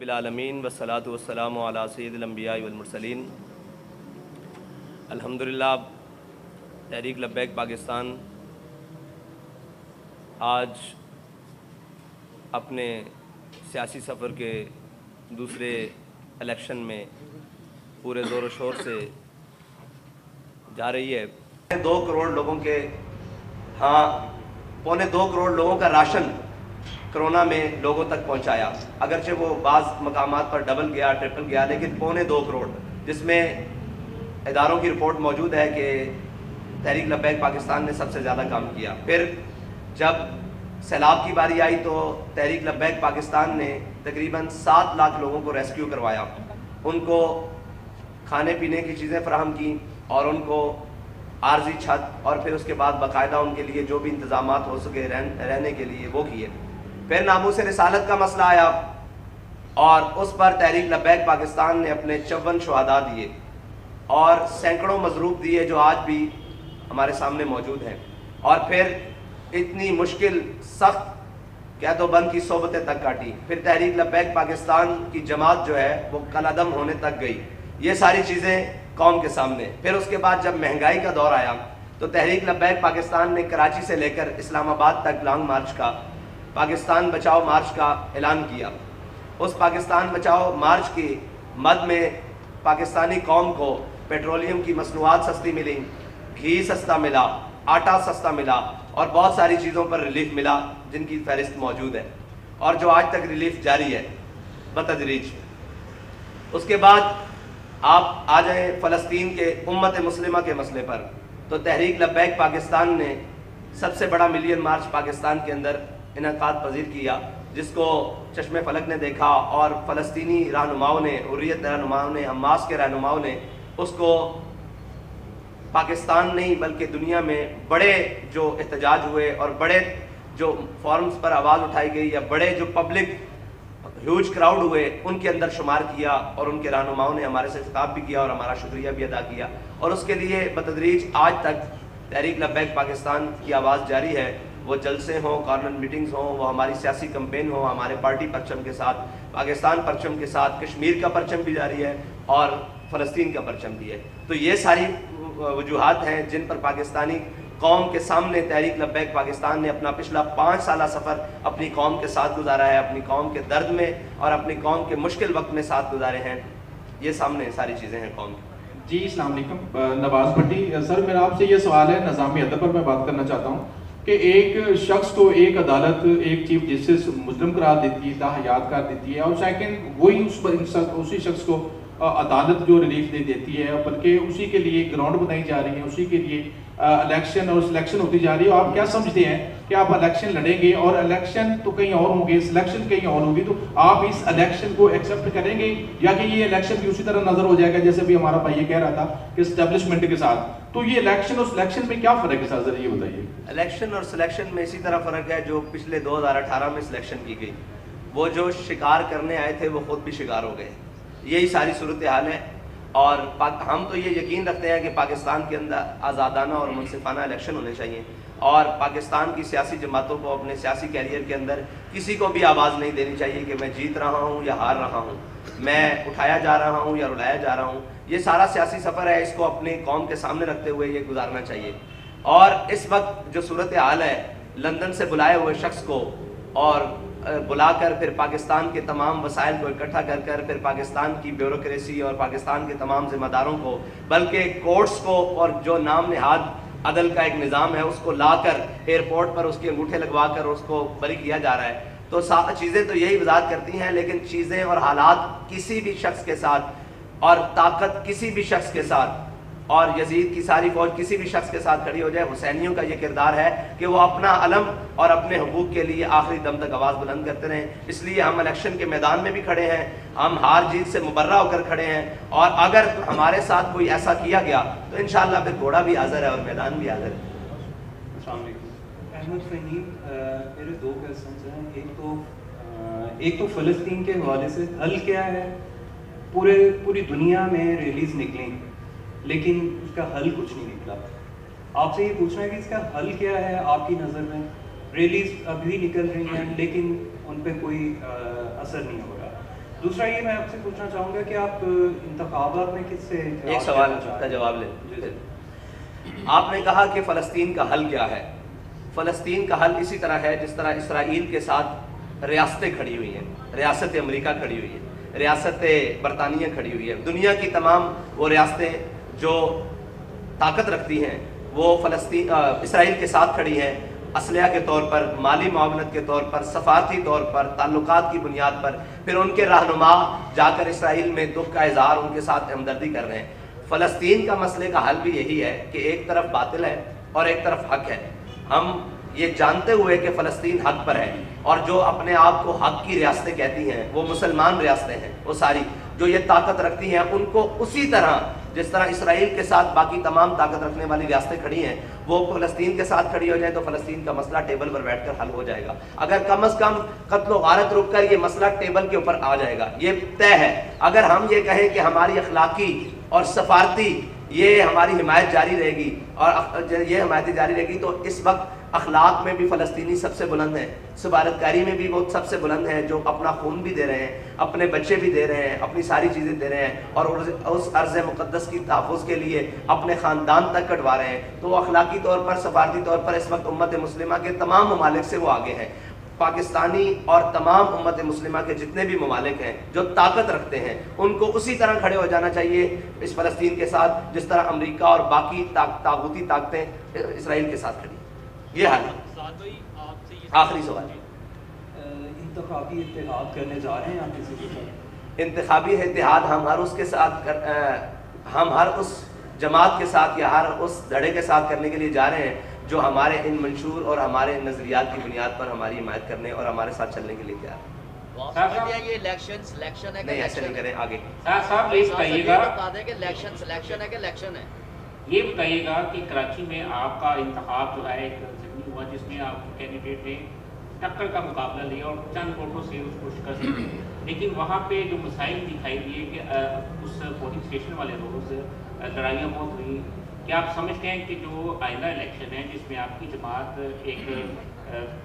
العالمین والصلاۃ والسلام علی سید الانبیاء والمرسلین۔ الحمدللہ تحریک لبیک پاکستان آج اپنے سیاسی سفر کے دوسرے الیکشن میں پورے زور و شور سے جا رہی ہے۔ 2 کروڑ لوگوں کے پونے 2 کروڑ لوگوں کا راشن کرونا میں لوگوں تک پہنچایا، اگرچہ وہ بعض مقامات پر ڈبل گیا ٹرپل گیا، لیکن پونے 2 کروڑ، جس میں اداروں کی رپورٹ موجود ہے کہ تحریک لبیک پاکستان نے سب سے زیادہ کام کیا۔ پھر جب سیلاب کی باری آئی تو تحریک لبیک پاکستان نے تقریباً 7 لاکھ لوگوں کو ریسکیو کروایا، ان کو کھانے پینے کی چیزیں فراہم کی اور ان کو عارضی چھت اور پھر اس کے بعد باقاعدہ ان کے لیے جو بھی انتظامات ہو سکے رہنے کے لیے وہ کیے۔ پھر ناموس رسالت کا مسئلہ آیا اور اس پر تحریک لبیک پاکستان نے اپنے 54 شہداء دیے اور سینکڑوں مضروب دیے جو آج بھی ہمارے سامنے موجود ہیں۔ اور پھر اتنی مشکل سخت قید و بند کی صحبتیں تک کاٹی، پھر تحریک لبیک پاکستان کی جماعت جو ہے وہ کالعدم ہونے تک گئی۔ یہ ساری چیزیں قوم کے سامنے۔ پھر اس کے بعد جب مہنگائی کا دور آیا تو تحریک لبیک پاکستان نے کراچی سے لے کر اسلام آباد تک لانگ مارچ کا، پاکستان بچاؤ مارچ کا اعلان کیا۔ اس پاکستان بچاؤ مارچ کی مد میں پاکستانی قوم کو پیٹرولیم کی مصنوعات سستی ملی، گھی سستا ملا، آٹا سستا ملا اور بہت ساری چیزوں پر ریلیف ملا جن کی فہرست موجود ہے اور جو آج تک ریلیف جاری ہے بتدریج۔ اس کے بعد آپ آ جائیں فلسطین کے امت مسلمہ کے مسئلے پر، تو تحریک لبیک پاکستان نے سب سے بڑا ملین مارچ پاکستان کے اندر انعقاد پذیر کیا، جس کو چشم فلک نے دیکھا اور فلسطینی رہنماؤں نے، حریت رہنماؤں نے، حماس کے رہنماؤں نے اس کو پاکستان نہیں بلکہ دنیا میں بڑے جو احتجاج ہوئے اور بڑے جو فورمز پر آواز اٹھائی گئی یا بڑے جو پبلک ہیوج کراؤڈ ہوئے ان کے اندر شمار کیا، اور ان کے رہنماؤں نے ہمارے سے خطاب بھی کیا اور ہمارا شکریہ بھی ادا کیا، اور اس کے لیے بتدریج آج تک تحریک لبیک پاکستان کی آواز جاری ہے۔ وہ جلسے ہوں، کارنر میٹنگز ہوں، وہ ہماری سیاسی کمپین ہو، ہمارے پارٹی پرچم کے ساتھ، پاکستان پرچم کے ساتھ، کشمیر کا پرچم بھی جاری ہے اور فلسطین کا پرچم بھی ہے۔ تو یہ ساری وجوہات ہیں جن پر پاکستانی قوم کے سامنے تحریک لبیک پاکستان نے اپنا پچھلا 5 سالہ سفر اپنی قوم کے ساتھ گزارا ہے، اپنی قوم کے درد میں اور اپنی قوم کے مشکل وقت میں ساتھ گزارے ہیں۔ یہ سامنے ساری چیزیں ہیں قوم کی۔ جی السلام علیکم، نواز بھٹی سر، میرا آپ سے یہ سوال ہے، نظام ادب پر میں بات کرنا چاہتا ہوں کہ ایک شخص کو ایک عدالت ایک چیف جسٹس مجرم قرار دیتی ہے، تاحیات قرار دیتی ہے، اور سیکنڈ وہی اسی شخص کو عدالت جو ریلیف دے دیتی ہے، بلکہ اسی کے لیے گراؤنڈ بنائی جا رہی ہے، اسی کے لیے الیکشن اور سلیکشن ہوتی جا رہی ہے۔ آپ کیا سمجھتے ہیں کہ آپ الیکشن لڑیں گے اور الیکشن تو کہیں اور ہوں گے، سلیکشن کہیں اور ہوگی، تو آپ اس الیکشن کو ایکسیپٹ کریں گے یا کہ یہ الیکشن بھی اسی طرح نظر ہو جائے گا جیسے بھی ہمارا بھائی یہ کہہ رہا تھا کہ اسٹیبلشمنٹ کے ساتھ؟ تو یہ الیکشن اور سلیکشن میں کیا فرق ہے سر، ذرا یہ بتائیے۔ الیکشن اور سلیکشن میں اسی طرح فرق ہے جو پچھلے 2018 میں سلیکشن کی گئی، وہ جو شکار کرنے آئے تھے وہ خود بھی شکار ہو گئے، یہی ساری صورتحال ہے۔ اور ہم تو یہ یقین رکھتے ہیں کہ پاکستان کے اندر آزادانہ اور منصفانہ الیکشن ہونے چاہیے، اور پاکستان کی سیاسی جماعتوں کو اپنے سیاسی کیریئر کے اندر کسی کو بھی آواز نہیں دینی چاہیے کہ میں جیت رہا ہوں یا ہار رہا ہوں، میں اٹھایا جا رہا ہوں یا رلایا جا رہا ہوں۔ یہ سارا سیاسی سفر ہے، اس کو اپنی قوم کے سامنے رکھتے ہوئے یہ گزارنا چاہیے۔ اور اس وقت جو صورتحال ہے، لندن سے بلائے ہوئے شخص کو اور بلا کر پھر پاکستان کے تمام وسائل کو اکٹھا کر کر پھر پاکستان کی بیوروکریسی اور پاکستان کے تمام ذمہ داروں کو، بلکہ کورٹس کو اور جو نام نہاد عدل کا ایک نظام ہے اس کو لا کر ایئرپورٹ پر اس کے انگوٹھے لگوا کر اس کو بری کیا جا رہا ہے، تو چیزیں تو یہی وضاحت کرتی ہیں۔ لیکن چیزیں اور حالات کسی بھی شخص کے ساتھ اور طاقت کسی بھی شخص کے ساتھ اور یزید کی ساری فوج کسی بھی شخص کے ساتھ کھڑی ہو جائے، حسینیوں کا یہ کردار ہے کہ وہ اپنا علم اور اپنے حقوق کے لیے آخری دم تک آواز بلند کرتے رہیں۔ اس لیے ہم الیکشن کے میدان میں بھی کھڑے ہیں، ہم ہار جیت سے مبرہ ہو کر کھڑے ہیں، اور اگر ہمارے ساتھ کوئی ایسا کیا گیا تو انشاءاللہ پھر گھوڑا بھی حاضر ہے اور میدان بھی حاضر ہے۔ السلام علیکم، احمد فہیم، میرے 2 کویسچنز ہیں۔ ایک تو فلسطین کے حوالے سے حل کیا ہے؟ پوری دنیا میں ریلیز نکلیں لیکن اس کا حل کچھ نہیں نکلا۔ آپ سے یہ پوچھنا ہے کہ اس کا حل کیا ہے آپ کی نظر میں؟ ریلیز ابھی نکل رہی ہیں لیکن ان پہ کوئی اثر نہیں ہو رہا۔ دوسرا یہ میں آپ سے پوچھنا چاہوں گا کہ آپ انتخابات میں کس سے ایک سوال کا جواب لیں. آپ نے کہا کہ فلسطین کا حل کیا ہے. فلسطین کا حل اسی طرح ہے جس طرح اسرائیل کے ساتھ ریاستیں کھڑی ہوئی ہیں. ریاست امریکہ کھڑی ہوئی ہے, ریاست برطانیہ کھڑی ہوئی ہے. دنیا کی تمام وہ ریاستیں جو طاقت رکھتی ہیں وہ اسرائیل کے ساتھ کھڑی ہیں, اسلحہ کے طور پر, مالی معاونت کے طور پر, سفارتی طور پر, تعلقات کی بنیاد پر. پھر ان کے رہنما جا کر اسرائیل میں دکھ کا اظہار, ان کے ساتھ ہمدردی کر رہے ہیں. فلسطین کا مسئلے کا حل بھی یہی ہے کہ ایک طرف باطل ہے اور ایک طرف حق ہے. ہم یہ جانتے ہوئے کہ فلسطین حق پر ہے, اور جو اپنے آپ کو حق کی ریاستیں کہتی ہیں وہ مسلمان ریاستیں ہیں, وہ ساری جو یہ طاقت رکھتی ہیں ان کو اسی طرح جس طرح اسرائیل کے ساتھ باقی تمام طاقت رکھنے والی ریاستیں کھڑی ہیں وہ فلسطین کے ساتھ کھڑی ہو جائیں تو فلسطین کا مسئلہ ٹیبل پر بیٹھ کر حل ہو جائے گا. اگر کم از کم قتل و غارت رک کر یہ مسئلہ ٹیبل کے اوپر آ جائے گا, یہ طے ہے. اگر ہم یہ کہیں کہ ہماری اخلاقی اور سفارتی یہ ہماری حمایت جاری رہے گی اور یہ حمایت جاری رہے گی, تو اس وقت اخلاق میں بھی فلسطینی سب سے بلند ہیں, سفارتکاری میں بھی وہ سب سے بلند ہیں, جو اپنا خون بھی دے رہے ہیں, اپنے بچے بھی دے رہے ہیں, اپنی ساری چیزیں دے رہے ہیں, اور اس ارض مقدس کی تحفظ کے لیے اپنے خاندان تک کٹوا رہے ہیں. تو وہ اخلاقی طور پر, سفارتی طور پر اس وقت امت مسلمہ کے تمام ممالک سے وہ آگے ہیں. پاکستانی اور تمام امت مسلمہ کے جتنے بھی ممالک ہیں جو طاقت رکھتے ہیں ان کو اسی طرح کھڑے ہو جانا چاہیے اس فلسطین کے ساتھ جس طرح امریکہ اور باقی طاغوتی طاقتیں اسرائیل کے ساتھ کھڑی. یہ حل ہے. آخری سوال, انتخابی اتحاد کرنے جا رہے ہیں آپ کسی کے ساتھ؟ انتخابی اتحاد ہم ہر اس جماعت کے ساتھ یا ہر اس دھڑے کے ساتھ کرنے کے لیے جا رہے ہیں جو ہمارے ان منشور اور ہمارے نظریات کی بنیاد پر ہماری حمایت کرنے اور ہمارے ساتھ چلنے کے لیے تیار ہیں. یہ الیکشن ہے, نہیں ایسے نہیں کریں. آگے صاحب یہ بتائیے گا کہ الیکشن ہے کہ الیکشن ہے. یہ بتائیے گا کہ کراچی میں آپ کا انتخاب جو ہے ایک ضمنی ہوا جس میں آپ کینڈیڈیٹ نے ٹکر کا مقابلہ لیا اور چند ووٹوں سے اس کو شکست دی, لیکن وہاں پہ جو مسائل دکھائی دیے کہ اس پولنگ اسٹیشن والے روز لڑائیاں بہت ہوئی. کیا آپ سمجھتے ہیں کہ جو آئندہ الیکشن ہے جس میں آپ کی جماعت ایک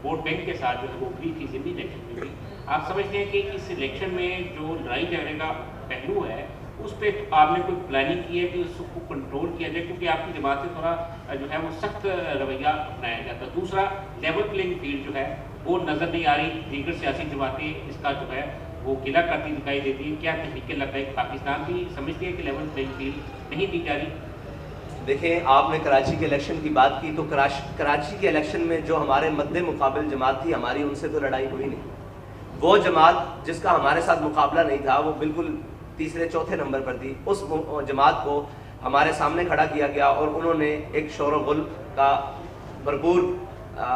ووٹ بینک کے ساتھ جو ہے وہ بھی تھی ضمنی الیکشن میں بھی, آپ سمجھتے ہیں کہ اس الیکشن میں جو لڑائی جھگڑے کا پہلو ہے اس پہ آپ نے کوئی پلاننگ کی ہے کہ اس کو کنٹرول کیا جائے, کیونکہ آپ کی جماعت سے تھوڑا جو ہے وہ سخت رویہ اپنایا جاتا ہے. دوسرا لیول پلینگ فیلڈ جو ہے وہ نظر نہیں آ رہی, دیگر سیاسی جماعتیں اس کا جو ہے وہ قلعہ کرتی دکھائی دیتی ہیں. کیا تحریک لبیک پاکستان بھی سمجھتی ہے کہ لیول پلینگ فیلڈ نہیں دی جا رہی؟ دیکھیں, آپ نے کراچی کے الیکشن کی بات کی تو کراچی کے الیکشن میں جو ہمارے مد مقابل جماعت تھی ہماری, ان سے تو لڑائی ہوئی نہیں. وہ جماعت جس کا ہمارے ساتھ مقابلہ نہیں تھا وہ بالکل تیسرے چوتھے نمبر پر تھی. اس جماعت کو ہمارے سامنے کھڑا کیا گیا اور انہوں نے ایک شور و غل کا بھرپور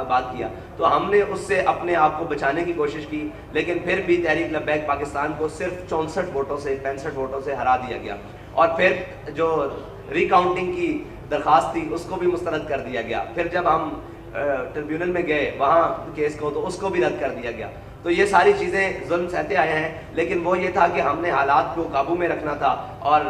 بات کیا, تو ہم نے اس سے اپنے آپ کو بچانے کی کوشش کی, لیکن پھر بھی تحریک لبیک پاکستان کو صرف 64 ووٹوں سے 65 ووٹوں سے ہرا دیا گیا, اور پھر جو ری کاؤنٹنگ کی درخواست تھی اس کو بھی مسترد کر دیا گیا. پھر جب ہم ٹریبیونل میں گئے وہاں کیس کو تو اس کو بھی رد کر دیا گیا. تو یہ ساری چیزیں ظلم سہتے آئے ہیں, لیکن وہ یہ تھا کہ ہم نے حالات کو قابو میں رکھنا تھا, اور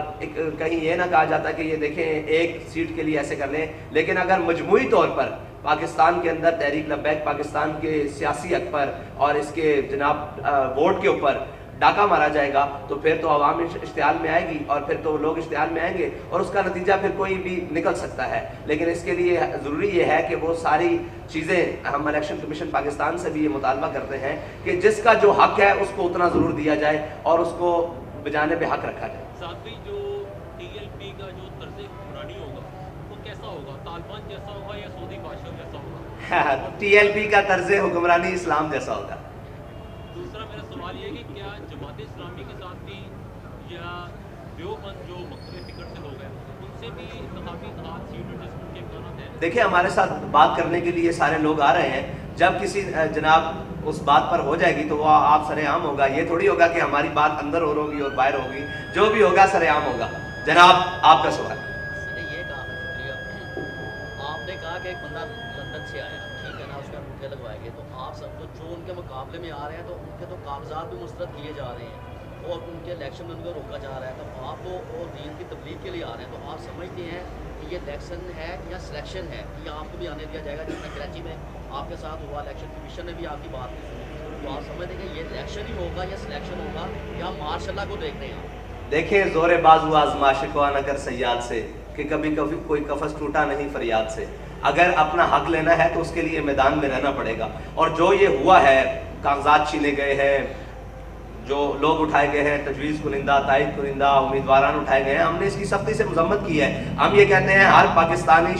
کہیں یہ نہ کہا جاتا کہ یہ دیکھیں ایک سیٹ کے لیے ایسے کر لیں. لیکن اگر مجموعی طور پر پاکستان کے اندر تحریک لبیک پاکستان کے سیاسی حق پر اور اس کے جناب ووٹ کے اوپر ڈاکہ مارا جائے گا تو پھر تو عوام اشتعال میں آئے گی, اور پھر تو لوگ اشتعال میں آئیں گے, اور اس کا نتیجہ پھر کوئی بھی نکل سکتا ہے. لیکن اس کے لیے ضروری یہ ہے کہ وہ ساری چیزیں ہم الیکشن کمیشن پاکستان سے بھی یہ مطالبہ کرتے ہیں کہ جس کا جو حق ہے اس کو اتنا ضرور دیا جائے اور اس کو بجانے پہ حق رکھا جائے. ساتھ بھی جو TLP کا جو طرز حکمرانی ہوگا وہ کیسا ہوگا؟ طالبان جیسا ہوگا یا سعودی بادشاہ جیسا ہوگا؟ TLP کا طرز حکمرانی اسلام جیسا ہوگا. دوسرا میرا سوال یہ ہے کہ کیا جماعت اسلامی کے ساتھ بھی یا دیوبند جو مختلف فکر سے لوگ ہیں ان سے بھی انتخابی اتحاد سیٹ ایڈجسٹمنٹ کے امکانات ہیں؟ دیکھیں, ہمارے ساتھ بات کرنے کے لیے سارے لوگ آ رہے ہیں. جب کسی جناب اس بات پر ہو جائے گی تو وہ آپ سر عام ہوگا. یہ تھوڑی ہوگا کہ ہماری بات اندر اور ہوگی اور باہر ہوگی, جو بھی ہوگا سر عام ہوگا. جناب آپ کا سوال. یہ کہا, شکریہ. آپ نے کہا کہ ایک بندہ لندن سے آیا, ٹھیک ہے نا, اس کا انگوٹھے لگوائے گے, تو آپ سب تو جو ان کے مقابلے میں آ رہے ہیں تو ان کے تو کاغذات بھی مسترد کیے جا رہے ہیں اور ان کے الیکشن میں ان کو روکا جا رہا ہے. تو آپ تو اور دین کی تبلیغ کے لیے آ رہے ہیں, تو آپ سمجھتے ہیں کہ یہ الیکشن ہے یا سلیکشن ہے, یہ آپ کو بھی آنے دیا جائے گا؟ جس میں کراچی میں آپ کے ساتھ ہوا, الیکشن کمیشن نے بھی آپ کی بات نہیں سنی. تو آپ سمجھتے ہیں کہ یہ الیکشن ہی ہوگا یا سلیکشن ہوگا یا ماشاء اللہ کو دیکھ رہے ہیں آپ؟ دیکھیں زور بازو آزمائش کو نہ کر سیاد سے کہ کبھی کبھی کوئی قفس ٹوٹا نہیں فریاد سے. اگر اپنا حق لینا ہے تو اس کے لیے میدان میں رہنا پڑے گا. اور جو یہ ہوا ہے، کاغذات چھینے گئے ہیں، جو لوگ اٹھائے گئے ہیں، تجویز کنندہ، تائید کنندہ، امیدواران اٹھائے گئے ہیں، ہم نے اس کی سختی سے مذمت کی ہے. ہم یہ کہتے ہیں ہر پاکستانی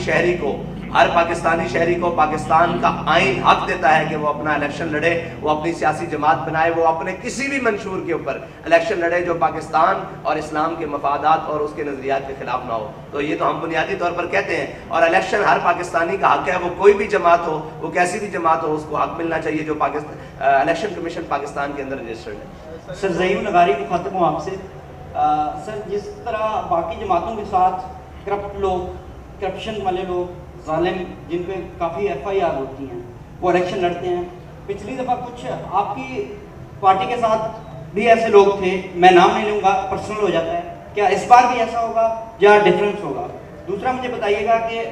شہری کو پاکستان کا آئین حق دیتا ہے کہ وہ اپنا الیکشن لڑے، وہ اپنی سیاسی جماعت بنائے، وہ اپنے کسی بھی منشور کے اوپر الیکشن لڑے جو پاکستان اور اسلام کے مفادات اور اس کے نظریات کے خلاف نہ ہو. تو یہ تو ہم بنیادی طور پر کہتے ہیں. اور الیکشن ہر پاکستانی کا حق ہے، وہ کوئی بھی جماعت ہو، وہ کیسی بھی جماعت ہو، اس کو حق ملنا چاہیے جو الیکشن کمیشن پاکستان کے اندر رجسٹرڈ ہے. سر زعیم نگاری مخاطب ہوں آپ سے. سر جس طرح باقی جماعتوں کے ساتھ کرپٹ لوگ، کرپشن والے لوگ، ظالم جن پہ کافی FIR ہوتی ہیں، وہ الیکشن لڑتے ہیں، پچھلی دفعہ کچھ آپ کی پارٹی کے ساتھ بھی ایسے لوگ تھے، میں نام نہیں لوں گا، پرسنل ہو جاتا ہے، کیا اس بار بھی ایسا ہوگا یا ڈیفرنس ہوگا؟ دوسرا مجھے بتائیے گا کہ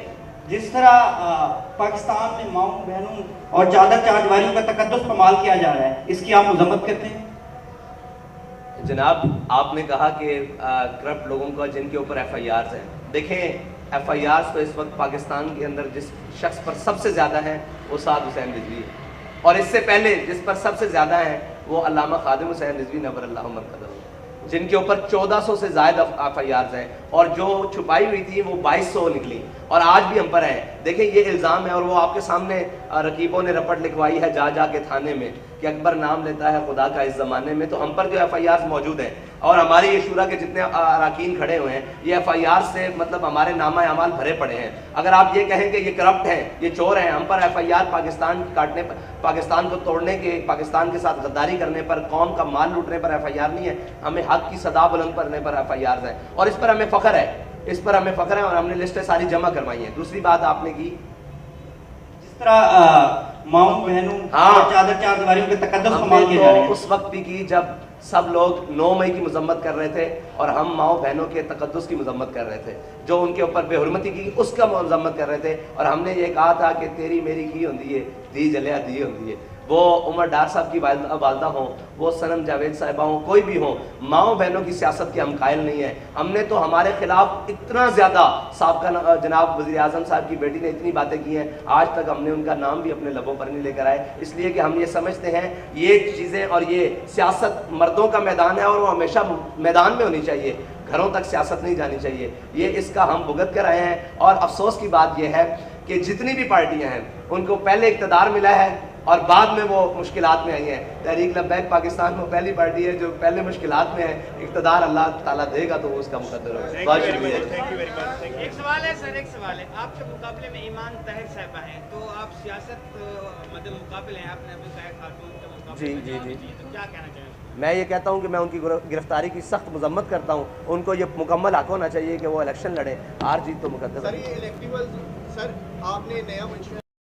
جس طرح پاکستان میں ماؤں بہنوں اور چادر چاردواریوں کا تقدس پامال کیا جا رہا ہے، اس کی آپ مذمت کرتے ہیں؟ جناب آپ نے کہا کہ کرپٹ لوگوں کا جن کے اوپر FIRs ہیں. دیکھیں FIRs تو اس وقت پاکستان کے اندر جس شخص پر سب سے زیادہ ہیں وہ سعد حسین رضوی ہے، اور اس سے پہلے جس پر سب سے زیادہ ہیں وہ علامہ خادم حسین رضوی نور اللہ مرکزہ، جن کے اوپر 1400 سے زائد FIRs ہیں، اور جو چھپائی ہوئی تھی وہ 2200 نکلی اور آج بھی ہم پر ہیں. دیکھیں یہ الزام ہے، اور وہ آپ کے سامنے رقیبوں نے رپٹ لکھوائی ہے جا کے تھانے میں کہ اکبر نام لیتا ہے خدا کا اس زمانے میں. تو ہم پر جو FIRs موجود ہیں اور ہماری یہ شورا کے جتنے اراکین کھڑے ہوئے ہیں یہ FIRs سے مطلب ہمارے نامہ اعمال بھرے پڑے ہیں. اگر آپ یہ کہیں کہ یہ کرپٹ ہیں، یہ چور ہیں، ہم پر FIR پاکستان کاٹنے پر، پاکستان کو توڑنے کے، پاکستان کے ساتھ غداری کرنے پر، قوم کا مال لوٹنے پر FIR نہیں ہے. ہمیں حق کی صدا بلند کرنے پر FIRs ہیں اور اس پر ہمیں فخر ہے، اور ہم نے لسٹیں ساری جمع کروائی ہیں. دوسری بات آپ نے کی جس طرح ماؤں بہنوں اور چادر چاردواریوں کے تقدس پامال کیے جا رہے ہیں، اس وقت بھی کی جب سب لوگ 9 مئی کی مذمت کر رہے تھے اور ہم ماؤں بہنوں کے تقدس کی مذمت کر رہے تھے، جو ان کے اوپر بے حرمتی کی اس کا مذمت کر رہے تھے. اور ہم نے یہ کہا تھا کہ تیری میری کی ہوندی ہے، دی جلیا دی ہوندی ہے. وہ عمر ڈار صاحب کی والدہ ہوں، وہ صنم جاوید صاحبہ ہوں، کوئی بھی ہوں، ماؤں بہنوں کی سیاست کے ہم قائل نہیں ہیں. ہم نے تو ہمارے خلاف اتنا زیادہ سابقہ جناب وزیر اعظم صاحب کی بیٹی نے اتنی باتیں کی ہیں، آج تک ہم نے ان کا نام بھی اپنے لبوں پر نہیں لے کر آئے. اس لیے کہ ہم یہ سمجھتے ہیں یہ چیزیں، اور یہ سیاست مردوں کا میدان ہے اور وہ ہمیشہ میدان میں ہونی چاہیے، گھروں تک سیاست نہیں جانی چاہیے. یہ اس کا ہم بھگت کر آئے ہیں. اور افسوس کی بات یہ ہے کہ جتنی بھی پارٹیاں ہیں ان کو پہلے اقتدار ملا ہے اور بعد میں وہ مشکلات میں آئی ہیں. تحریک لبیک پاکستان میں پہلی پارٹی ہے جو پہلے مشکلات میں ہے. اقتدار اللہ تعالیٰ دے گا تو وہ اس کا مقدر ہوگا. بہت شکریہ. ایک سوال ہے سر، ایک سوال ہے. آپ کے مقابلے میں ایمان طاہر صاحبہ ہیں، تو آپ سیاست مدد مقابل ہیں، آپ نے ابھی طاہر خاتون کے مقابلے میں جی تو کیا کہنا چاہیں؟ میں یہ کہتا ہوں کہ میں ان کی گرفتاری کی سخت مذمت کرتا ہوں. ان کو یہ مکمل حق ہونا چاہیے کہ وہ الیکشن لڑیں. ہار جیت تو مقدر ہے. سر یہ الیکٹیول، سر آپ نے نیا منشور